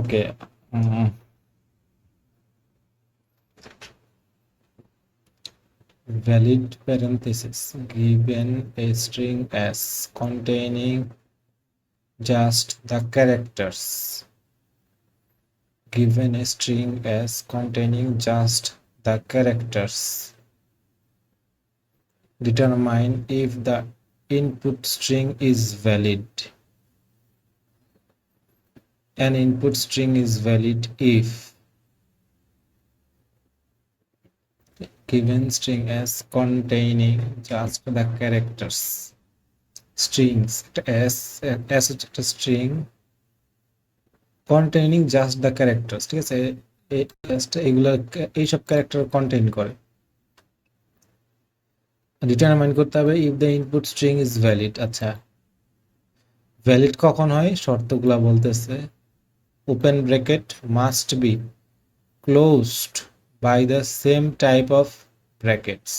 Okay, valid parenthesis given a string as containing just the characters, given a string as containing just the characters, determine if the input string is valid. An input string is valid if given string as containing just the characters. Strings as একটা string containing just the characters, ঠিক আছে, এগুলা এইসব character contain করে। Determine করতে হবে if the input string is valid. আচ্ছা, valid কখন হয় শর্তগুলা বলতেছে, open bracket must be closed by the same type of brackets.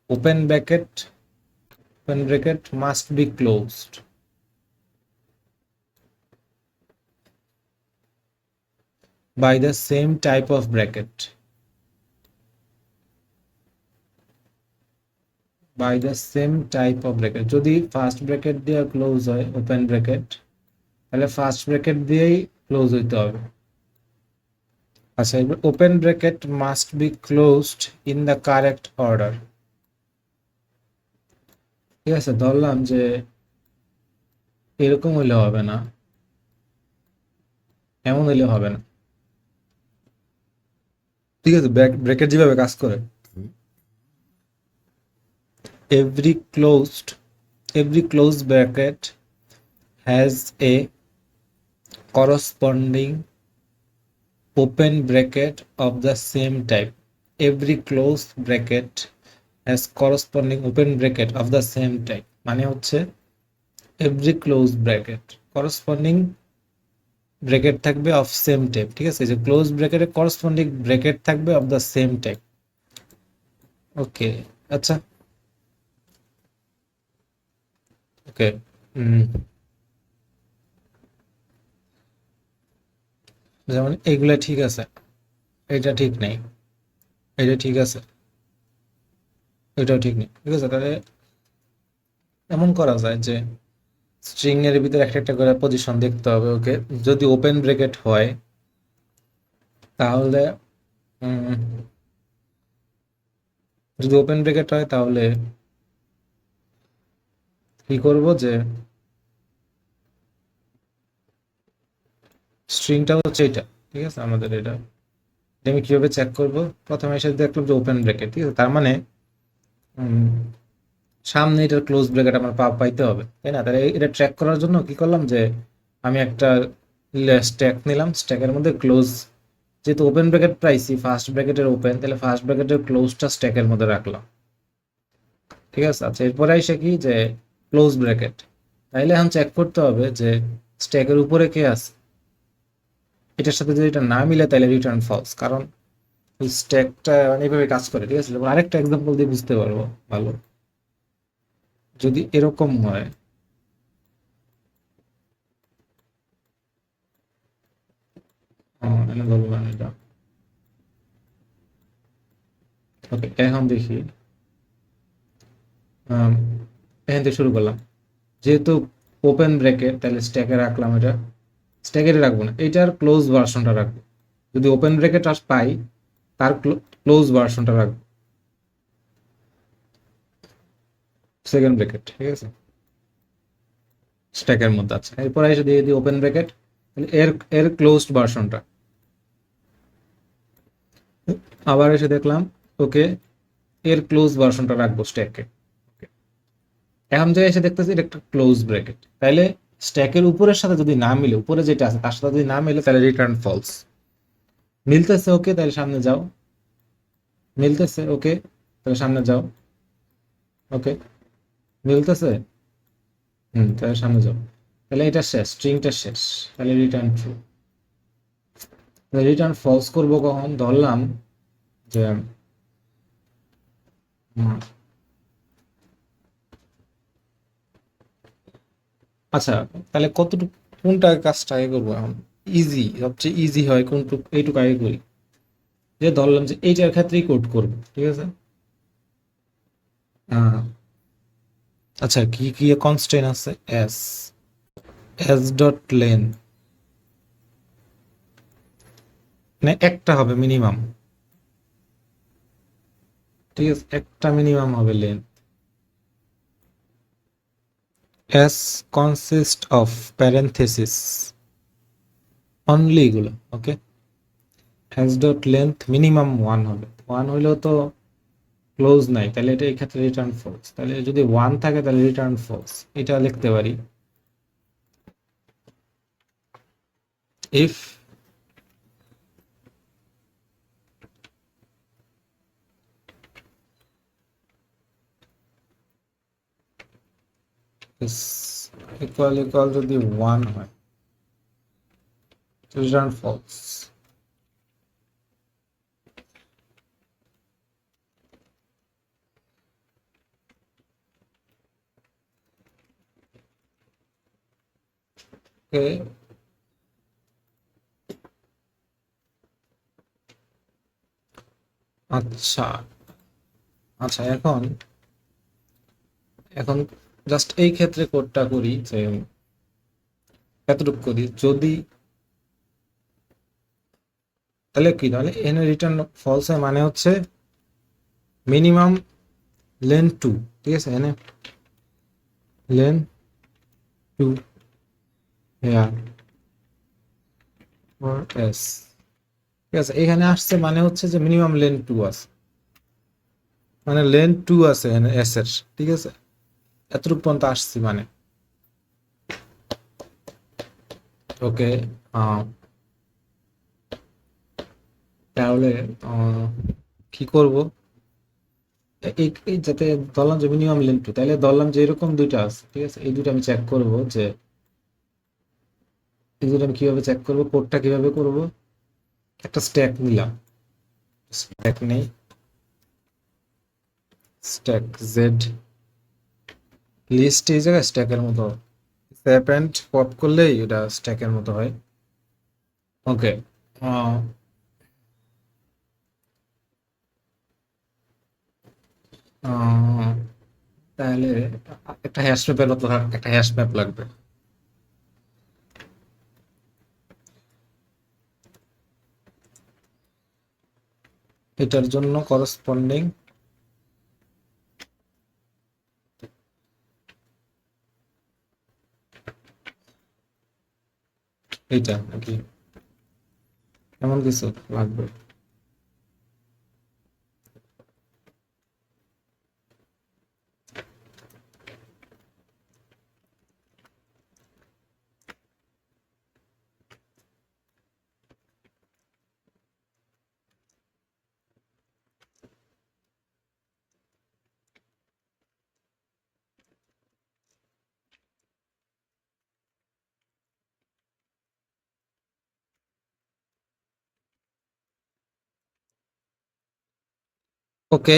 Open bracket must be closed by the same type of bracket. By the same type of bracket. যদি first bracket দিয়ে close হয় open bracket, তাহলে first bracket দিয়েই close হইতে হবে। আচ্ছা, এবার open bracket must be closed in the correct order. ঠিক আছে, ধরলাম যে এরকম হইলে হবে না, এমন হইলে হবে না। ঠিক আছে, ব্র্যাকেট যেভাবে কাজ করে, every closed bracket has a corresponding open bracket of the same type. Every closed bracket has corresponding open bracket of the same type, মানে হচ্ছে every closed bracket corresponding bracket থাকবে অফ সেম টাইপ। ঠিক আছে, যে close ব্র্যাকেটে corresponding bracket থাকবে of the same type. ওকে, আচ্ছা, ওকে, যেমন এইগুলা ঠিক আছে, এটা ঠিক নেই, এটা ঠিক আছে, এটাও ঠিক নেই। ঠিক আছে, তাহলে এমন করা যায় যে স্ট্রিং এর ভিতরে একটা একটা করে পজিশন দেখতে হবে। ওকে, যদি ওপেন ব্র্যাকেট হয় তাহলে যদি ওপেন ব্র্যাকেট হয় তাহলে কি করব, যে স্ট্রিংটা হচ্ছে এটা। ঠিক আছে, আমাদের এটা আমি কিভাবে চেক করব, প্রথমে এসে দেখলাম যে ওপেন ব্র্যাকেট। ঠিক আছে, তার মানে সামনে এটার ক্লোজ ব্র্যাকেট আমার পাইতে হবে, তাই না? তাহলে এটা ট্র্যাক করার জন্য কি করলাম, যে আমি একটা স্ট্যাক নিলাম, স্ট্যাকের মধ্যে ক্লোজ, যেহেতু ওপেন ব্র্যাকেট পাইছি, ফার্স্ট ব্র্যাকেটের ওপেন, তাহলে ফার্স্ট ব্র্যাকেটের ক্লোজটা স্ট্যাকের মধ্যে রাখলাম। ঠিক আছে, আচ্ছা, এরপরে এসে কি, যে ক্লোজ ব্র্যাকেট, তাইলে এখন চেক করতে হবে যে স্ট্যাকের উপরে কে আছে। এটার সাথে যদি এটা না মিলে তাহলে রিটার্ন ফলস, কারণ স্ট্যাকটা এইভাবে কাজ করে। ঠিক আছে, আরেকটা এক্সাম্পল দিয়ে বুঝতে পারবো ভালো। যদি এরকম হয়, বলবেন এটা। ওকে, এখন দেখি, এখান থেকে শুরু করলাম। যেহেতু ওপেন ব্র্যাকেট, তাহলে স্ট্যাকে রাখলাম, এটা স্ট্যাকে রাখবো না, এটার ক্লোজ ভার্সনটা রাখবো। যদি ওপেন ব্র্যাকেট পাই, তার ক্লোজ ভার্সনটা রাখবো সেকেন্ড ব্র্যাকেট। ঠিক আছে, স্ট্যাকের মধ্যে আছে। এরপরে এসে দিয়ে দিই ওপেন ব্র্যাকেট, তাহলে এর এর ক্লোজড ভার্সনটা। আবার এসে দেখলাম, ওকে, এর ক্লোজ ভার্সনটা রাখবো স্ট্যাকে। এখন যে এসে দেখতেছি এটা একটা ক্লোজ ব্র্যাকেট, তাইলে স্ট্যাকের উপরের সাথে যদি না মিলে, উপরে যেটা আছে তার সাথে যদি না মিলে, তাহলে রিটার্ন ফলস। মিলতেছে, ওকে, তাহলে সামনে যাও। মিলতেছে, ওকে, তাহলে সামনে যাও। ওকে, মিলতেছে, তাহলে সামনে যাও। তাহলে এটা শেষ, স্ট্রিংটা শেষ, তাহলে রিটার্ন ট্রু। রিটার্ন ফলস করবো কখন, ধরলাম যে আচ্ছা, তাহলে কতটুকু কোনটা কাজটা আগে করবো এখন? ইজি, সবচেয়ে ইজি হয় কোনটুক, এইটুকু আগে করি। যে ধরলাম যে এইটার ক্ষেত্রেই কোড করবো, ঠিক আছে। আহ, আচ্ছা, কি কি কনস্ট্রেন্ট আছে? এস, এস ডট লেন, মানে একটা হবে মিনিমাম, ঠিক আছে, একটা মিনিমাম হবে len. S consist of parenthesis, only এগুলো, okay. Hash dot length minimum one হবে, ওয়ান হইলেও তো ক্লোজ নাই, তাহলে এটা এই ক্ষেত্রে রিটার্ন ফলস, তাহলে যদি ওয়ান থাকে তাহলে রিটার্ন ফলস, এটা লিখতে পারি। ইফ ইকুয়াল ইকুয়াল যদি ওয়ান হয়, রিটার্ন ফলস। ওকে, আচ্ছা আচ্ছা, এখন এখন জাস্ট এই ক্ষেত্রে কোডটা করি যে এতটুকু করি, যদি তাহলে কি, তাহলে এনে রিটার্ন ফলস হয়, মানে হচ্ছে মিনিমাম লেন টু, ঠিক আছে, এনে len to here for S, ঠিক আছে। এখানে আসছে মানে হচ্ছে যে মিনিমাম লেন টু আছে, মানে লেন টু আছে এখানে এস এর, ঠিক আছে। এতটুকু পর্যন্ত আসছি মানে, ওকে। তাহলে আহ, কি করব, এই যাতে ধরলাম যে মিনিমাম লেন টু, তাহলে ধরলাম যে এরকম দুইটা আছে, ঠিক আছে, এই দুটো আমি চেক করব যে এই দুটো আমি কিভাবে চেক করব, কোডটা কিভাবে করব। একটা স্ট্যাক নিলাম, স্ট্যাক নেই, স্ট্যাক জেড লিস্ট, এই জায়গায় স্ট্যাকের মতো অ্যাপেন্ড পপ করলেই এটা স্ট্যাকের মতো হয়, ওকে। তাহলে একটা হ্যাশ ম্যাপের মতো একটা হ্যাশ ম্যাপ লাগবে, এটার জন্য করসপন্ডিং এইটা নাকি এমন কিছু লাগবে। ওকে,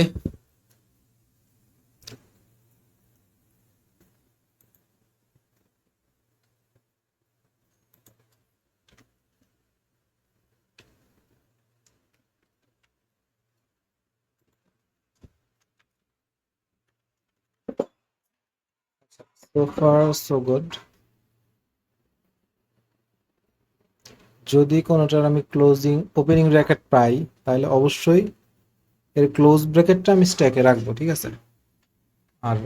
সো ফার সো গুড। যদি কোনোটার আমি ক্লোজিং ওপেনিং ব্র্যাকেট পাই, তাহলে অবশ্যই এর ক্লোজ ব্র্যাকেটটা আমি স্ট্যাকে রাখবো, ঠিক আছে। আর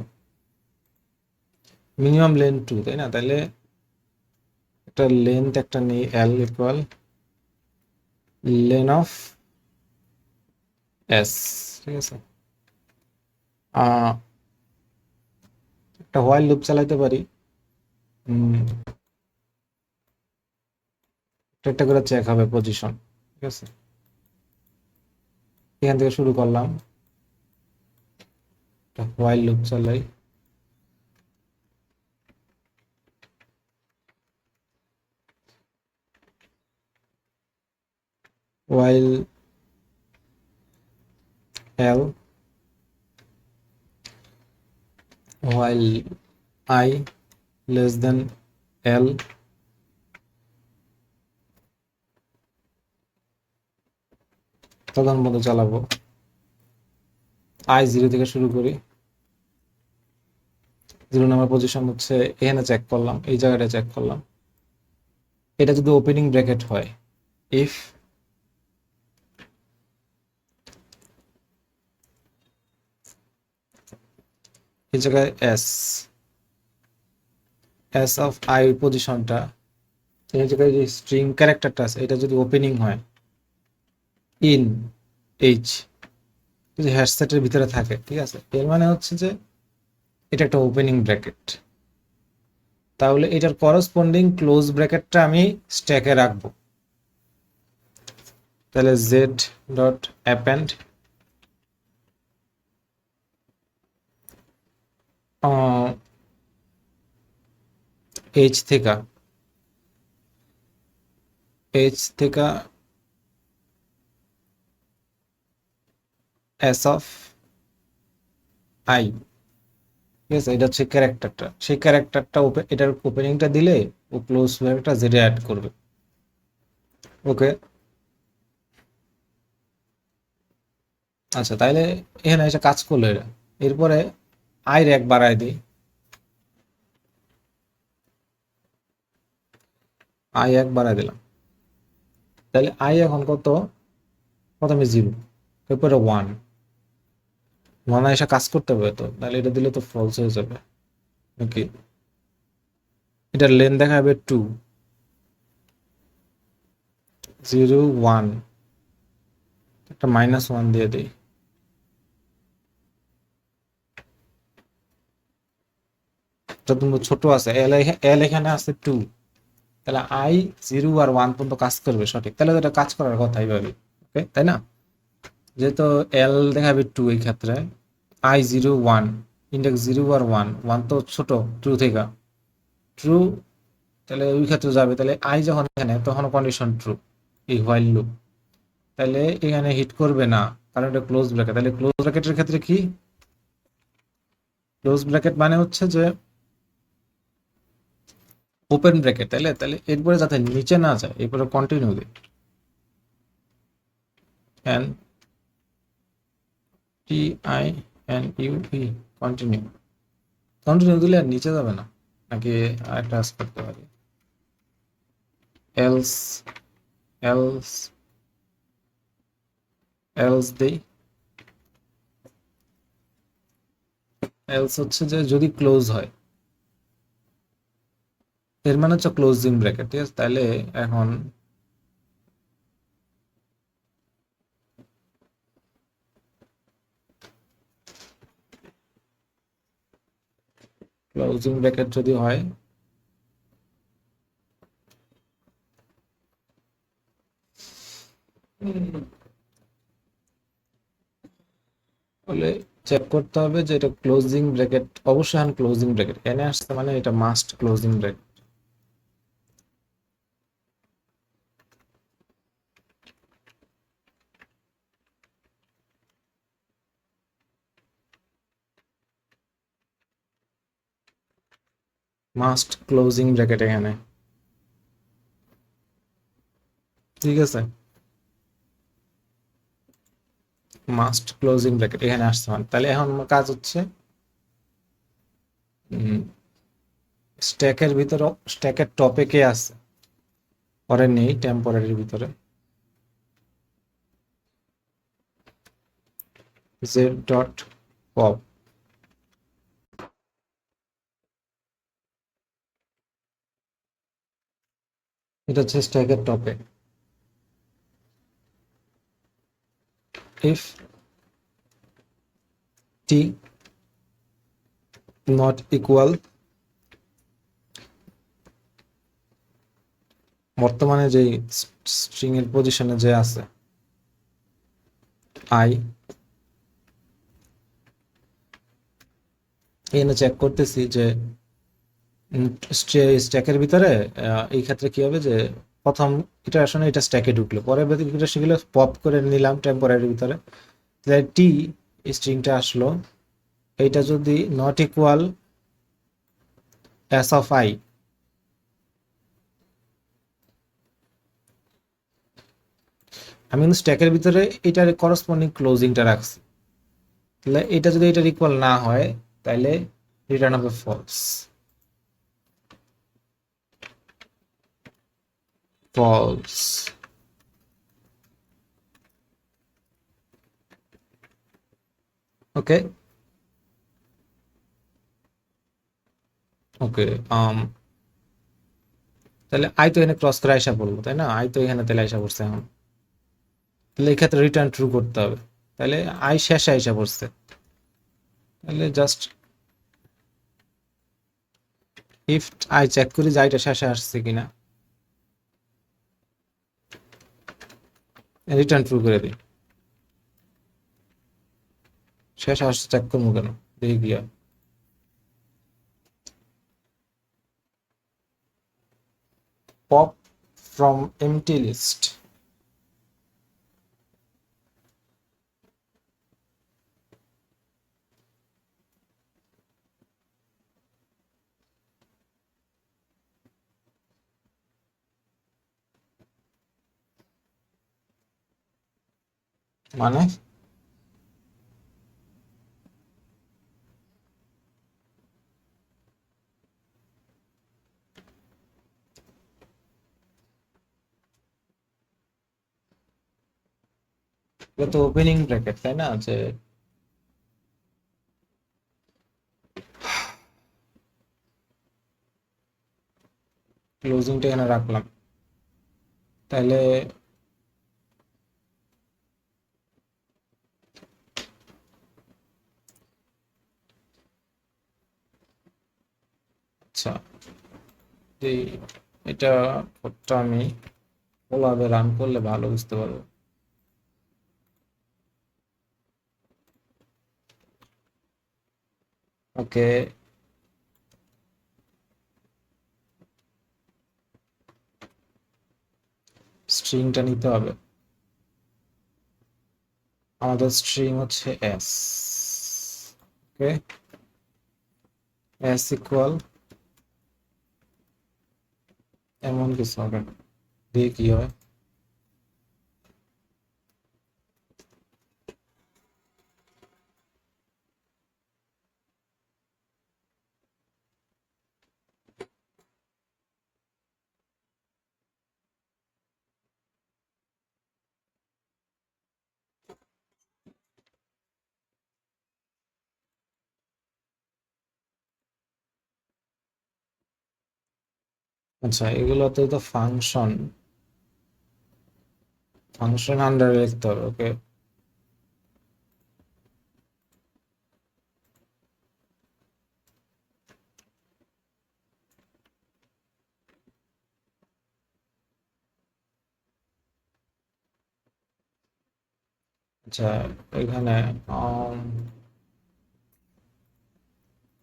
মিনিমাম লেন টু, তাই না, তাহলে একটা লেন্থ একটা নেই, L equal lane of S, ঠিক আছে। আহ, একটা হোয়াইল লুপ চালাইতে পারি, একটা করে চেক হবে পজিশন, ঠিক আছে। এখান থেকে শুরু করলাম, একটা হোয়াইল লুপ চালাই, while l while I less than l তখন পর্যন্ত চালাবো। I0 থেকে শুরু করি। 0 নাম্বার পজিশন হচ্ছে এখানে চেক করলাম, এই জায়গাটা চেক করলাম। এটা যদি ওপেনিং ব্র্যাকেট হয়, ইফ এই জায়গায় এস অফ আই পজিশনটা, এই জায়গায় যে স্ট্রিং ক্যারেক্টারটা আছে এটা যদি ওপেনিং হয় ইন এইচ, যদি হ্যাশসেটের ভিতরে থাকে, ঠিক আছে, এর মানে হচ্ছে যে এটা একটা ওপেনিং ব্র্যাকেট। তাহলে এটার করসপন্ডিং ক্লোজ ব্র্যাকেটটা আমি স্ট্যাকে রাখবো। তাহলে জেড ডট অ্যাপেন্ড এইচ থেকে এস অফ আই, ঠিক আছে, এটা হচ্ছে ক্যারেক্টারটা। সেই ক্যারেক্টারটা এটার ওপেনিংটা দিলে ও ক্লোজ ব্র্যাকেটটা জেডে অ্যাড করবে। ওকে, আচ্ছা, তাইলে এখানে এসে কাজ করলো এটা। এরপরে আই র্যাক বাড়ায় দিই, আই এক বাড়ায় দিলাম। তাহলে আই এখন কত? প্রথমে 0, এরপরে 1 এসে কাজ করতে হবে, তো তাহলে এটা দিলে তো ফলস হয়ে যাবে নাকি? এটার লেন দেখাবে 2, 0, 1, একটা -1 দিয়ে দিই। যত ছোট আছে এল এখানে আছে 2, তাহলে আই 0 আর 1 পর্যন্ত কাজ করবে, সঠিক। তাহলে তো এটা কাজ করার কথা এইভাবে, ওকে, তাই না? যেহেতু এল দেখাবে 2 এই ক্ষেত্রে, I0 1, ইন্ডেক্স 0 আর 1 তো ছোট, ট্রু থেকে ট্রু, তাহলে ওই ক্ষেত্রে যাবে। তাহলে আই যখন এখানে, তখন কন্ডিশন ট্রু, এই হোয়াইল লুপ। তাহলে এখানে হিট করবে না, কারণ এটা ক্লোজ ব্র্যাকেট। তাহলে ক্লোজ ব্র্যাকেটের ক্ষেত্রে কি? ক্লোজ ব্র্যাকেট মানে হচ্ছে যে ওপেন ব্র্যাকেট, তাইলে তাহলে এরপরে যাতে নিচে না যায়, এরপরে কন্টিনিউ দিই, N T I N U E, continue. Continue দিলে আর নিচে যাবে না, নাকি আরেকটা কাজ করতে পারি, এলস এলস এলস দেই। এলস হচ্ছে যে যদি ক্লোজ হয়, এর মানে হচ্ছে ক্লোজিং ব্র্যাকেট, ঠিক আছে। তাহলে এখন ক্লোজিং ব্র্যাকেট যদি হয়, তাহলে চেক করতে হবে যে এটা ক্লোজিং ব্র্যাকেট, অবশ্যই এখন ক্লোজিং ব্র্যাকেট এনে আসছে, মানে এটা must closing bracket. Must closing bracket এখানে, ঠিক আছে, মাস্ট ক্লোজিং ব্র্যাকেট এখানে আসছে। মানে তাহলে এখন আমার কাজ হচ্ছে স্ট্যাকের ভিতরে, স্ট্যাকের টপে কে আছে পরে নেই, টেম্পোরারির ভিতরে জেড ডট পপ, এটা হচ্ছে স্ট্যাকের টপে। ইফ টি নট ইকুয়াল, বর্তমানে যে স্ট্রিং এর পজিশনে যে আছে আই, এখানে চেক করতেছি যে স্ট্যাকের ভিতরে, এই ক্ষেত্রে কি হবে যে প্রথম ইটারেশনে এটা স্ট্যাকে ঢুকলো, পরের ইটারেশন গেলে পপ করে নিলাম টেম্পোরারির ভিতরে, টি স্ট্রিংটা আসলো। এইটা যদি not equal S of I, আমি কিন্তু স্ট্যাকের ভিতরে এটার করসপন্ডিং ক্লোজিংটা রাখছি, তাহলে এটা যদি এটার ইকুয়াল না হয় তাহলে রিটার্ন হবে ফলস। ফলস। ওকে ওকে তাহলে আই তো এখানে ক্রস করে আইসা পড়বো, তাই না? আই তো এখানে তাহলে আইসা পড়ছে এখন, তাহলে এই ক্ষেত্রে রিটার্ন ট্রু করতে হবে। তাহলে আই শেষে আইসা পড়ছে, তাহলে জাস্ট ইফ আই চেক করি যে আইটা শেষে আসছে কিনা, রিটার্ন ট্রু করে দিই। শেষ আসছে চেক করবো কেন, দেখি গিয়া। Pop from empty list. মানে এটা তো ওপেনিং ব্র্যাকেট, তাই না? যে ক্লোজিংটা এখানে রাখলাম, তাহলে আচ্ছা এই এটা কোডটা আমি ওভাবে রান করলে ভালো বুঝতে পারবো। ওকে, স্ট্রিংটা নিতে হবে, আমাদের স্ট্রিং হচ্ছে এস। ওকে, এস ইকুয়াল এমন কিছু হবে, দিয়ে কি হয়। আচ্ছা এগুলোতে তো ফাংশন, ফাংশন আন্ডারে লিখতে হবে। ওকে, আচ্ছা এখানে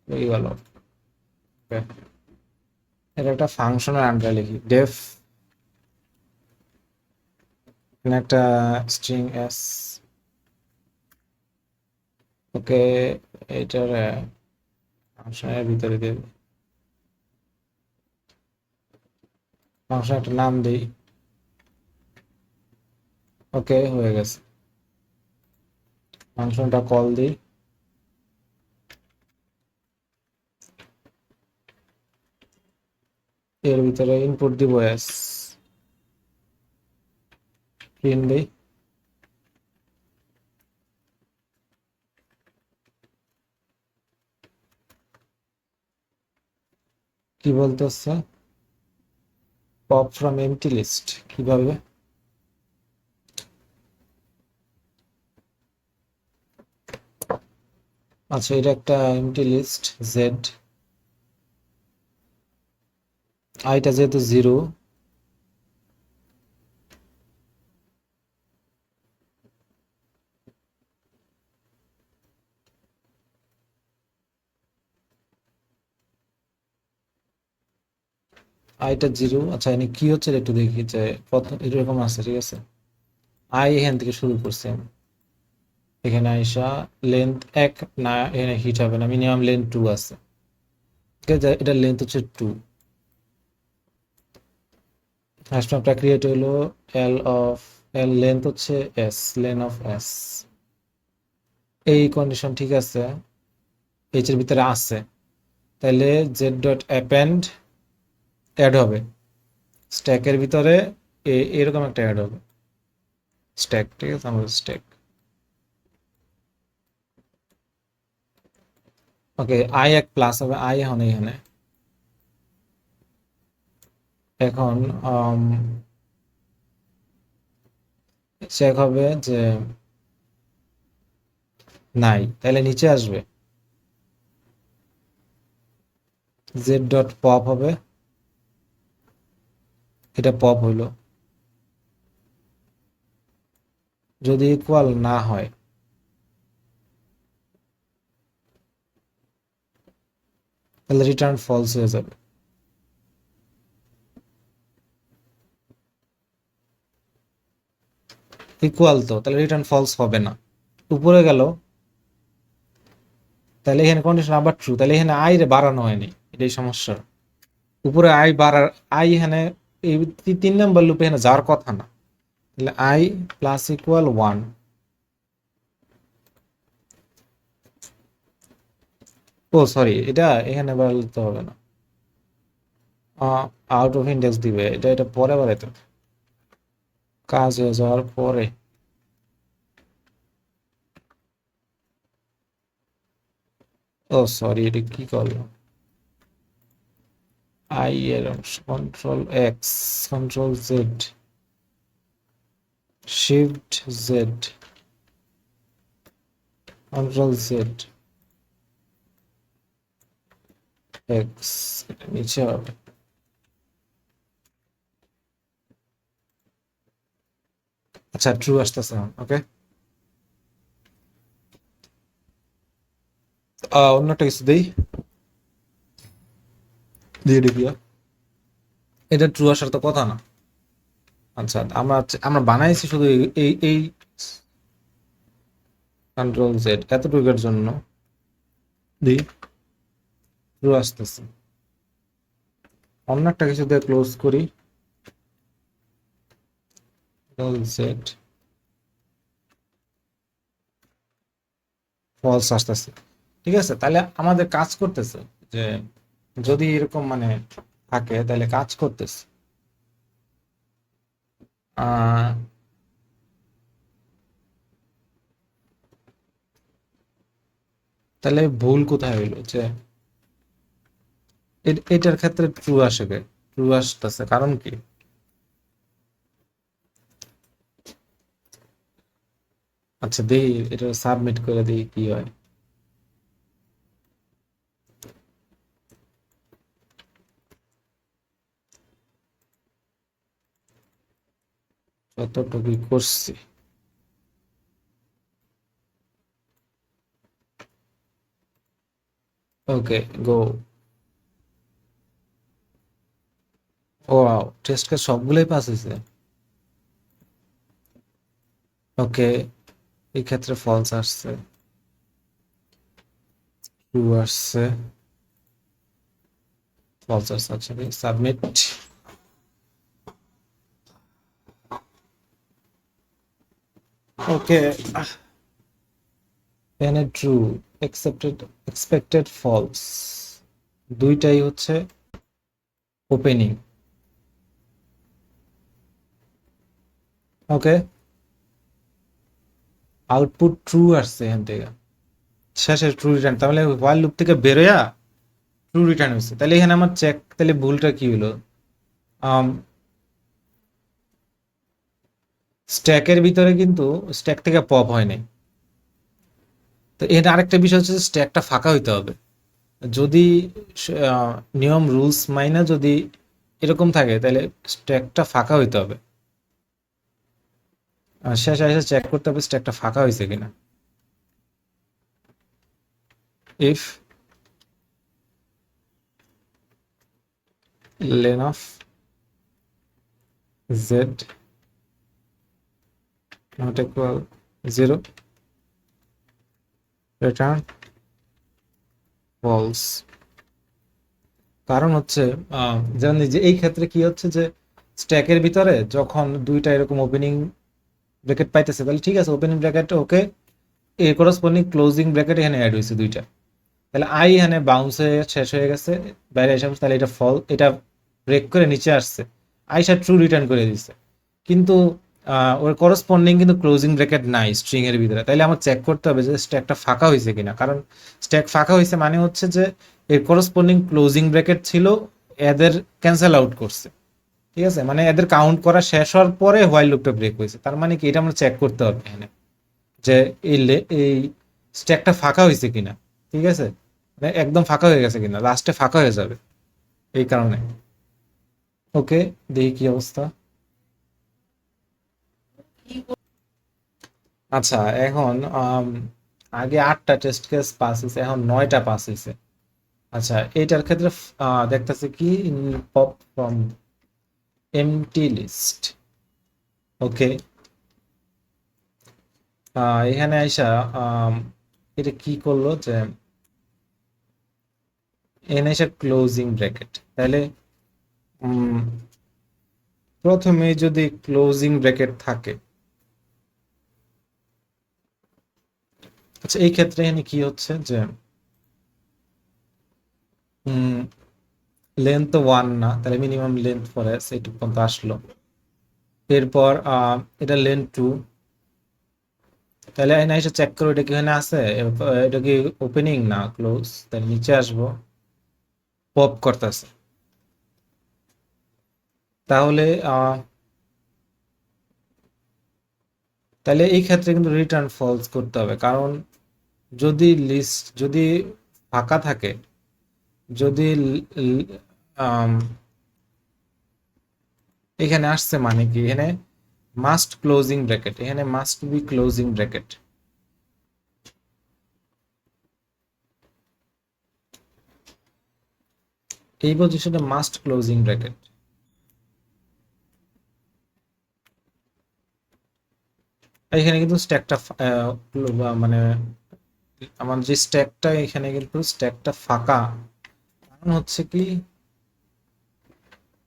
এই গেল। এটা একটা ফাংশনের আন্ডারে লিখি, ডেফ একটা স্ট্রিং এস। ওকে, এটার ফাংশনের ভিতরে দিয়ে ফাংশন একটা নাম দিই। ওকে, হয়ে গেছে, ফাংশনটা কল দিই। এর ভিতরে ইনপুট দিব এস, প্রিন্ট দিই। কি বলতেছে, পপ ফ্রম এমটি লিস্ট, কিভাবে? আচ্ছা এটা একটা এমটি লিস্ট জেড, আইটা যেহেতু জিরো, আইটা জিরো। আচ্ছা এখানে কি হচ্ছে একটু দেখি, যে প্রথম এরকম আছে, ঠিক আছে। আই এখান থেকে শুরু করছি আমি, এখানে আইসা লেন্থ এক, না এখানে হিট হবে না, মিনিমাম লেন্থ টু আছে। ঠিক আছে, এটার লেন্থ হচ্ছে টু। হ্যাশ ম্যাপটা ক্রিয়েট হলো এল অফ এর লেন্থ হচ্ছে এস, লেন অফ এস। এই কন্ডিশন ঠিক আছে, এইচ এর ভিতরে আছে, তাহলে জেড ডট অ্যাপেন্ড অ্যাড হবে স্ট্যাকের ভিতরে, এরকম একটা অ্যাড হবে স্ট্যাক, ঠিক আছে, আমাদের স্ট্যাক। ওকে, আই এক প্লাস হবে, আই এখন এখানে। এখন চেক হবে যে নাই, তাহলে নিচে আসবে, জেড ডট পপ হবে, এটা পপ হইলো। যদি ইকুয়াল না হয় তাহলে রিটার্ন ফলস হয়ে যাবে। ইকুয়াল তো, তাহলে রিটার্ন ফলস হবে না। উপরে গেল, তাহলে এখানে কন্ডিশন আবার ট্রু, তাহলে এখানে আই রে বাড়ানো হয়নি, এটাই সমস্যা। উপরে আই বাড়ার, আই এখানে এই 3 নম্বর লুপে এখানে যাওয়ার কথা না, তাহলে I plus equal 1। Oh sorry, এটা এখানে বাড়াতে হবে না, আউট অফ ইন্ডেক্স দিবে, এটা এটা পরে বাড়াইতে হবে, কাজ হয়ে যাওয়ার পরে। ও সরি, এটা কি করলো, আই এর control x, control Z, shift Z, control Z, x, নিচে হবে। আচ্ছা, ট্রু আসতেছে, ওকে। অন্যটা কিছু দিই, দিয়ে দিবি। এটা ট্রু আসার তো কথা না। আচ্ছা, আমরা আমরা বানাইছি শুধু এই এই এই কন্ট্রোল জেড এতটুকুর জন্য, দিই ট্রু আসতেছে। অন্য একটা কিছু দিয়ে ক্লোজ করি, কন্ট্রোল জেড, ফলস আসতেছে। ঠিক আছে, তাহলে আমাদের কাজ করতেছে, যে যদি এরকম মানে থাকে তাহলে কাজ করতেছে। তাহলে ভুল কোথায় হইলো, যে এটার ক্ষেত্রে ট্রু আসে, ট্রু আসতেছে কারণ কি? আচ্ছা, দেখি এটা সাবমিট করে দিই কি হয়। যতটুকু করছি। ওকে, গো। ও, টেস্ট কেস সবগুলোই পাস হয়েছে। ওকে, এই ক্ষেত্রে ফলস আসছে, ট্রু আসছে, ফলস আসছে। আচ্ছা, সাবমিট। ওকে, এখানে ট্রু, এক্সপেক্টেড ফলস, দুইটাই হচ্ছে ওপেনিং। ওকে, আউটপুট ট্রু আসছে এখান থেকে, শেষে ট্রু রিটার্ন, তাহলে হোয়াইল লুপ থেকে বেরোয়া ট্রু রিটার্ন হচ্ছে। তাহলে এখানে আমার চেক, তাহলে ভুলটা কি হলো, স্ট্যাকের ভিতরে কিন্তু স্ট্যাক থেকে পপ হয় নাই। তো এখানে আরেকটা বিষয় হচ্ছে স্ট্যাকটা ফাঁকা হইতে হবে। যদি নিয়ম রুলস মাইনা যদি এরকম থাকে তাহলে স্ট্যাকটা ফাঁকা হইতে হবে, শেষে এসে চেক করতে হবে স্ট্যাকটা ফাঁকা হয়েছে কিনা। If len of Z not equal 0, return false. কারণ হচ্ছে যেমন যে এই ক্ষেত্রে কি হচ্ছে, যে স্ট্যাকের ভিতরে যখন দুইটা এরকম ওপেনিং ব্র্যাকেট পাইতেছে, তাহলে ঠিক আছে, ওপেনিং ব্র্যাকেট ওকে, এর করসপন্ডিং ক্লোজিং ব্র্যাকেট এখানে অ্যাড হয়েছে দুইটা, তাহলে আই এখানে বাউন্স হয়ে শেষ হয়ে গেছে, বাইরে এসে তাহলে এটা ফল, এটা ব্রেক করে নিচে আসছে, আইসা ট্রু রিটার্ন করে দিচ্ছে, কিন্তু ওর করসপন্ডিং কিন্তু ক্লোজিং ব্র্যাকেট নাই স্ট্রিং এর ভিতরে, তাইলে আমার চেক করতে হবে যে স্ট্যাকটা ফাঁকা হয়েছে কিনা, কারণ স্ট্যাক ফাঁকা হয়েছে মানে হচ্ছে যে এর করসপন্ডিং ক্লোজিং ব্র্যাকেট ছিল, এদের ক্যান্সেল আউট করছে, ঠিক আছে, মানে এদের কাউন্ট করা শেষ হওয়ার পরে হোয়াইল লুপটা ব্রেক হয়েছে, তার মানে কি এটা আমরা চেক করতে হবে এখানে যে এই স্ট্যাকটা ফাঁকা হয়েছে কিনা, ঠিক আছে, মানে একদম ফাঁকা হয়ে গেছে কিনা, লাস্টে ফাঁকা হয়ে যাবে এই কারণে। ওকে, দেখি কি অবস্থা। আচ্ছা, এখন আগে 8টা টেস্ট কেস পাস হয়েছে, এখন 9টা পাস হয়েছে। আচ্ছা, এইটার ক্ষেত্রে দেখতেছে কি পপ ফ্রম এমটি লিস্ট। ওকে, এখানে আইসা আম, এটা কি করলো যে এখানে আইসা ক্লোজিং ব্র্যাকেট, তাহলে উম, প্রথমে যদি ক্লোজিং ব্র্যাকেট থাকে, আচ্ছা এই ক্ষেত্রে এখানে কি হচ্ছে যে লেন্থ তো 1 না, তাহলে মিনিমাম লেন্থ ফর এস এইটুকু পর্যন্ত আসলো, এরপর এটা লেন্থ 2, তাহলে এখানে এসে চেক করো এটা কি এখানে আছে, এটা কি ওপেনিং না ক্লোজ, তাহলে নিচে আসবো, পপ করতেছে, তাহলে তাহলে এই ক্ষেত্রে কিন্তু রিটার্ন ফলস করতে হবে, কারণ যদি লিস্ট যদি ফাঁকা থাকে, যদি আম, এখানে আসছে মানে কি এখানে মাস্ট ক্লোজিং ব্র্যাকেট, এখানে মাস্ট বি ক্লোজিং ব্র্যাকেট, এই পজিশনে মাস্ট ক্লোজিং ব্র্যাকেট, এখানে কিন্তু স্ট্যাকটা মানে আমার যে স্ট্যাকটা এখানে কিন্তু স্ট্যাকটা ফাঁকা, কারণ হচ্ছে কি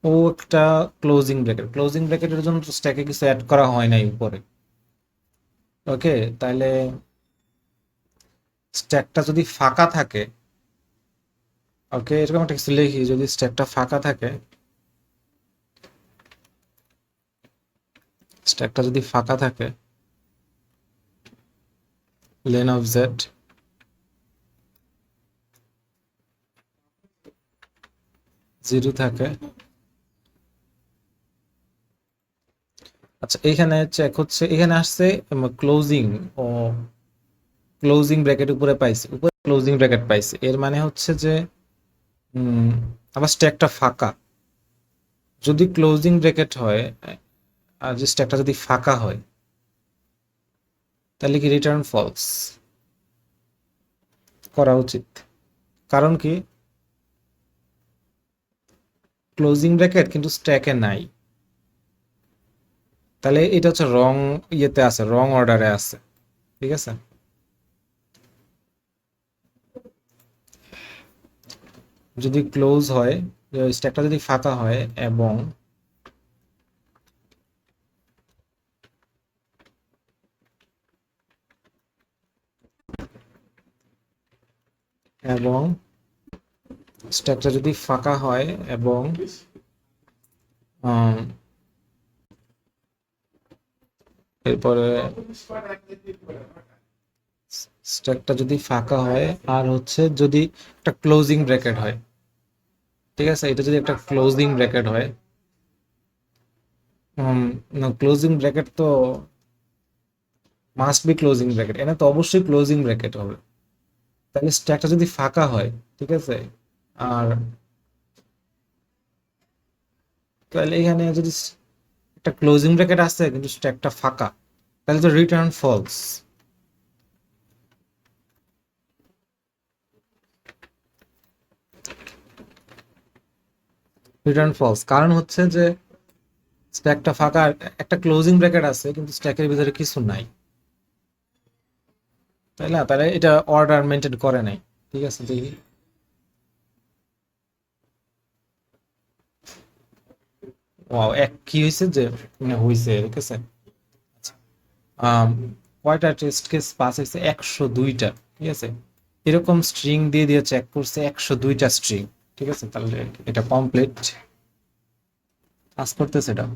ও একটা ক্লোজিং ব্র্যাকেট, ক্লোজিং ব্র্যাকেটের জন্য তো স্ট্যাকে কিছু অ্যাড করা হয় নাই উপরে। ওকে, তাহলে স্ট্যাকটা যদি ফাঁকা থাকে, ওকে এরকম একটা কিছু লিখি, যদি স্ট্যাকটা ফাঁকা থাকে, স্ট্যাকটা যদি ফাঁকা থাকে, লেন অফ জেড 0 থাকে, আচ্ছা এখানে চেক হচ্ছে, এখানে আসছে ক্লোজিং, ও ক্লোজিং ব্র্যাকেট উপরে পাইছে, উপরে ক্লোজিং ব্র্যাকেট পাইছে, এর মানে হচ্ছে যে উম, আবার স্ট্যাকটা ফাঁকা, যদি ক্লোজিং ব্র্যাকেট হয় আর যে স্ট্যাকটা যদি ফাঁকা হয়, তাহলে কি রিটার্ন ফলস করা উচিত, কারণ কি ক্লোজিং ব্র্যাকেট কিন্তু স্ট্যাকে নাই, তাহলে এটা হচ্ছে রং ইয়েতে আছে, রং অর্ডারে আছে, ঠিক আছে, যদি ক্লোজ হয়, স্ট্যাকটা যদি ফাঁকা হয় এবং এবং স্ট্যাকটা যদি ফাঁকা হয় এবং আম, এরপরে স্ট্যাকটা যদি ফাঁকা হয় আর হচ্ছে যদি একটা ক্লোজিং ব্র্যাকেট হয়, ঠিক আছে, এটা যদি একটা ক্লোজিং ব্র্যাকেট হয়, ক্লোজিং ব্র্যাকেট তো মাস্ট বি ক্লোজিং ব্র্যাকেট, এখানে তো অবশ্যই ক্লোজিং ব্র্যাকেট হবে, তাহলে স্ট্যাকটা যদি ফাঁকা হয়, ঠিক আছে, আর তাহলে এখানে যদি একটা ক্লোজিং ব্র্যাকেট আছে কিন্তু স্ট্যাকটা ফাঁকা, তাহলে তো রিটার্ন ফলস, রিটার্ন ফলস, কারণ হচ্ছে যে স্ট্যাকটা ফাঁকা আর একটা ক্লোজিং ব্র্যাকেট আছে কিন্তু স্ট্যাকের ভিতরে কিছু নাই, তাই না, তাহলে এটা অর্ডার মেনটেন করে নাই, ঠিক আছে, দেখি ওয়াও এক কি হয়েছে যে হয়েছে, ঠিক আছে, আম, কয়টা টেস্ট কেস পাস হয়েছে? 102টা। ঠিক আছে, এরকম স্ট্রিং দিয়ে দিয়ে চেক করছে 102টা স্ট্রিং। ঠিক আছে, তাহলে এটা কমপ্লিট কাজ করতেছে এটা।